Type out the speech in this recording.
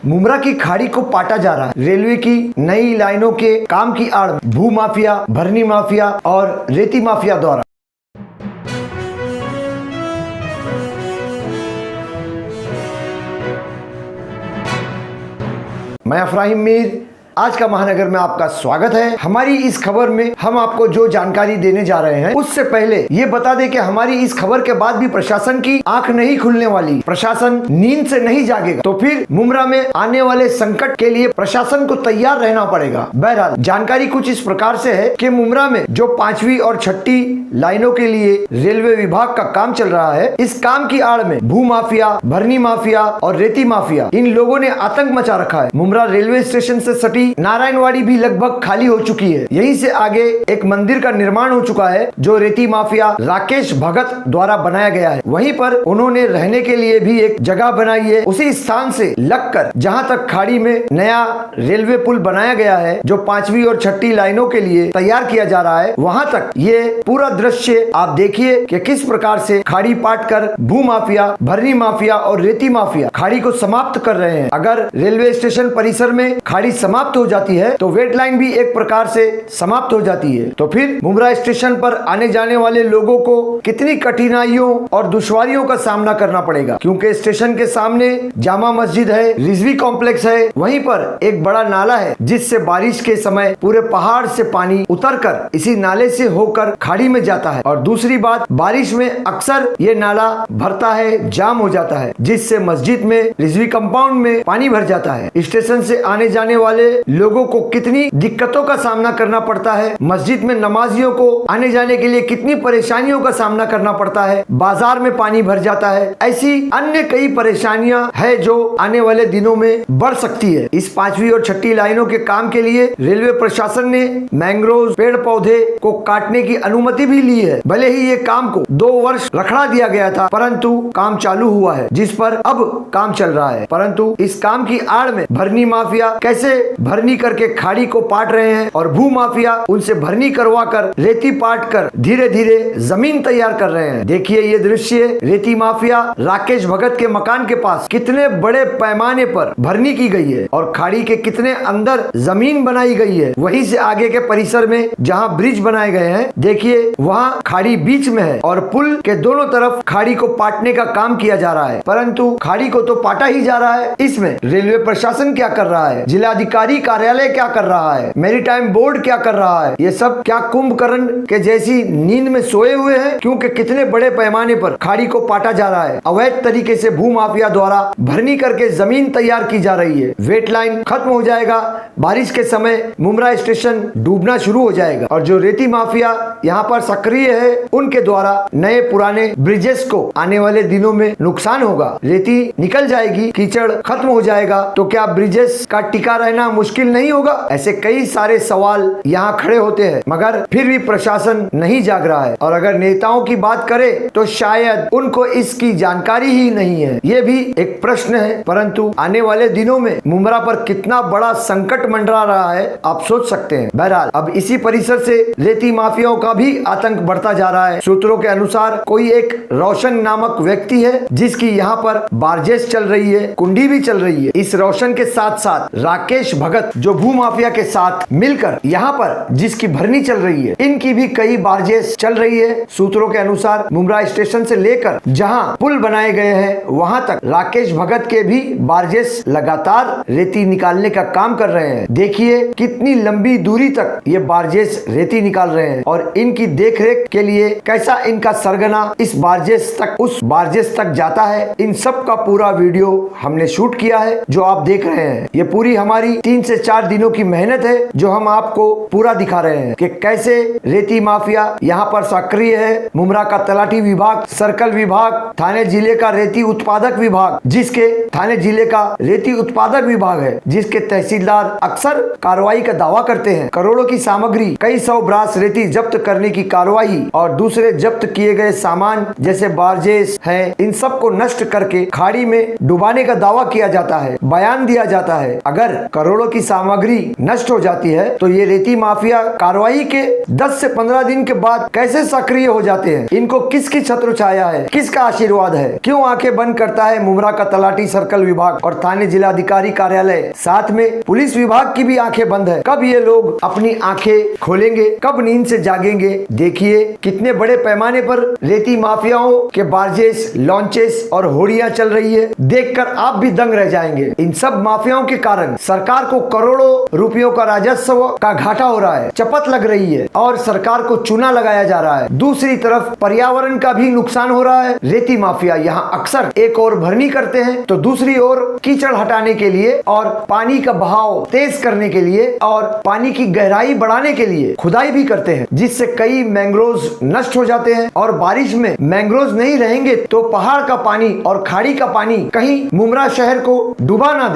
मुमरा की खाड़ी को पाटा जा रहा है। रेलवे की नई लाइनों के काम की आड़ भू माफिया, भरनी माफिया और रेती माफिया द्वारा। मैं अफराहिम मीर, आज का महानगर में आपका स्वागत है। हमारी इस खबर में हम आपको जो जानकारी देने जा रहे हैं, उससे पहले ये बता दें कि हमारी इस खबर के बाद भी प्रशासन की आंख नहीं खुलने वाली, प्रशासन नींद से नहीं जागेगा। तो फिर मुमरा में आने वाले संकट के लिए प्रशासन को तैयार रहना पड़ेगा। बहरहाल जानकारी कुछ इस प्रकार से है कि मुमरा में जो 5वीं और 6ठी लाइनों के लिए रेलवे विभाग का काम चल रहा है, इस काम की आड़ में भू माफिया, भरनी माफिया और रेती माफिया, इन लोगों ने आतंक मचा रखा है। मुमरा रेलवे स्टेशन से सटी नारायणवाड़ी भी लगभग खाली हो चुकी है। यहीं से आगे एक मंदिर का निर्माण हो चुका है जो रेती माफिया राकेश भगत द्वारा बनाया गया है। वहीं पर उन्होंने रहने के लिए भी एक जगह बनाई है। उसी स्थान से लगकर जहां तक खाड़ी में नया रेलवे पुल बनाया गया है, जो 5वीं और 6ठी लाइनों के लिए तैयार किया जा रहा है, वहां तक ये पूरा दृश्य आप देखिए कि किस प्रकार से खाड़ी पाट कर भू माफिया, भरनी माफिया और रेती माफिया खाड़ी को समाप्त कर रहे हैं। अगर रेलवे स्टेशन परिसर में खाड़ी समाप्त हो जाती है तो वेट लाइन भी एक प्रकार से समाप्त हो जाती है। तो फिर मुमरा स्टेशन पर आने जाने वाले लोगों को कितनी कठिनाइयों और दुश्वारियों का सामना करना पड़ेगा, क्योंकि स्टेशन के सामने जामा मस्जिद है, रिजवी कॉम्प्लेक्स है, वहीं पर एक बड़ा नाला है जिससे बारिश के समय पूरे पहाड़ से पानी उतरकर इसी नाले से होकर खाड़ी में जाता है। और दूसरी बात, बारिश में अक्सर ये नाला भरता है, जाम हो जाता है, जिससे मस्जिद में, रिजवी कंपाउंड में पानी भर जाता है। स्टेशन से आने जाने वाले लोगों को कितनी दिक्कतों का सामना करना पड़ता है, मस्जिद में नमाजियों को आने जाने के लिए कितनी परेशानियों का सामना करना पड़ता है, बाजार में पानी भर जाता है। ऐसी अन्य कई परेशानियां है जो आने वाले दिनों में बढ़ सकती है। इस 5वीं और 6ठी लाइनों के काम के लिए रेलवे प्रशासन ने मैंग्रोव पेड़ पौधे को काटने की अनुमति भी ली है। भले ही ये काम को 2 वर्ष रखड़ा दिया गया था, परंतु काम चालू हुआ है, जिस पर अब काम चल रहा है। परंतु इस काम की आड़ में भरनी माफिया कैसे भरनी करके खाड़ी को पाट रहे हैं और भू माफिया उनसे भरनी करवा कर, रेती पाट कर धीरे धीरे जमीन तैयार कर रहे हैं। देखिए ये दृश्य, रेती माफिया राकेश भगत के मकान के पास कितने बड़े पैमाने पर भरनी की गई है और खाड़ी के कितने अंदर जमीन बनाई गई है। वहीं से आगे के परिसर में जहां ब्रिज बनाए गए हैं, देखिए वहां खाड़ी बीच में है और पुल के दोनों तरफ खाड़ी को पाटने का काम किया जा रहा है। परंतु खाड़ी को तो पाटा ही जा रहा है, इसमें रेलवे प्रशासन क्या कर रहा है, जिलाधिकारी कार्यालय क्या कर रहा है, मैरीटाइम बोर्ड क्या कर रहा है, ये सब क्या कुंभकर्ण के जैसी नींद में सोए हुए हैं? क्योंकि कितने बड़े पैमाने पर खाड़ी को पाटा जा रहा है। अवैध तरीके से भू माफिया द्वारा भरनी करके जमीन तैयार की जा रही है। वेट लाइन खत्म हो जाएगा, बारिश के समय मुमरा स्टेशन डूबना शुरू हो जाएगा और जो रेती माफिया यहाँ पर सक्रिय है, उनके द्वारा नए पुराने ब्रिजेस को आने वाले दिनों में नुकसान होगा। रेती निकल जाएगी, कीचड़ खत्म हो जाएगा, तो क्या ब्रिजेस का टिका रहना मुश्किल नहीं होगा? ऐसे कई सारे सवाल यहाँ खड़े होते हैं, मगर फिर भी प्रशासन नहीं जाग रहा है। और अगर नेताओं की बात करें तो शायद उनको इसकी जानकारी ही नहीं है, ये भी एक प्रश्न है। परंतु आने वाले दिनों में मुमरा पर कितना बड़ा संकट मंडरा रहा है, आप सोच सकते हैं। बहरहाल अब इसी परिसर से रेती माफियाओं का भी आतंक बढ़ता जा रहा है। सूत्रों के अनुसार कोई एक रोशन नामक व्यक्ति है जिसकी यहाँ पर बारजेस चल रही है, कुंडी भी चल रही है। इस रोशन के साथ साथ राकेश भगत जो भू माफिया के साथ मिलकर यहाँ पर जिसकी भरनी चल रही है, इनकी भी कई बारजेस चल रही है। सूत्रों के अनुसार मुमरा स्टेशन से लेकर जहां पुल बनाए गए हैं, वहां तक राकेश भगत के भी बारजेस लगातार रेती निकालने का काम कर रहे हैं। देखिए कितनी लंबी दूरी तक ये बारजेस रेती निकाल रहे हैं और इनकी देखरेख के लिए कैसा इनका सरगना इस बारजेस तक, उस बारजेस तक जाता है। इन सब का पूरा वीडियो हमने शूट किया है जो आप देख रहे हैं। ये पूरी हमारी 3 से 4 दिनों की मेहनत है जो हम आपको पूरा दिखा रहे हैं कि कैसे रेती माफिया यहाँ पर सक्रिय है। मुमरा का तलाठी विभाग, सर्कल विभाग, थाने जिले का रेती उत्पादक विभाग, जिसके थाने जिले का रेती उत्पादक विभाग है, जिसके तहसीलदार अक्सर कार्रवाई का दावा करते हैं। करोड़ों की सामग्री, कई 100 ब्रास रेती जब्त करने की कार्रवाई और दूसरे जब्त किए गए सामान जैसे बारजेस है, इन सब को नष्ट करके खाड़ी में डुबाने का दावा किया जाता है, बयान दिया जाता है। अगर करोड़ों की सामग्री नष्ट हो जाती है तो ये रेती माफिया कार्रवाई के 10 से 15 दिन के बाद कैसे सक्रिय हो जाते हैं? इनको किसकी छत्र छाया है, किसका आशीर्वाद है? क्यों आंखें बंद करता है मुमरा का तलाटी सर्कल विभाग और थाने जिलाधिकारी कार्यालय, साथ में पुलिस विभाग की भी आंखें बंद है? कब ये लोग अपनी आंखें खोलेंगे, कब नींद से जागेंगे? देखिए कितने बड़े पैमाने पर रेती माफियाओं के बार्जेस, लॉन्चेस और होड़ियां चल रही है। देखकर आप भी दंग रह जाएंगे। इन सब माफियाओं के कारण सरकार को करोड़ों रुपयों का राजस्व का घाटा हो रहा है, चपत लग रही है और सरकार को चूना लगाया जा रहा है। दूसरी तरफ पर्यावरण का भी नुकसान हो रहा है। रेती माफिया यहाँ अक्सर एक और भरनी करते हैं तो दूसरी ओर कीचड़ हटाने के लिए और पानी का बहाव तेज करने के लिए और पानी की गहराई बढ़ाने के लिए खुदाई भी करते हैं, जिससे कई मैंग्रोव्स नष्ट हो जाते हैं। और बारिश में मैंग्रोव्स नहीं रहेंगे तो पहाड़ का पानी और खाड़ी का पानी कहीं मुमरा शहर को डुबा ना दे।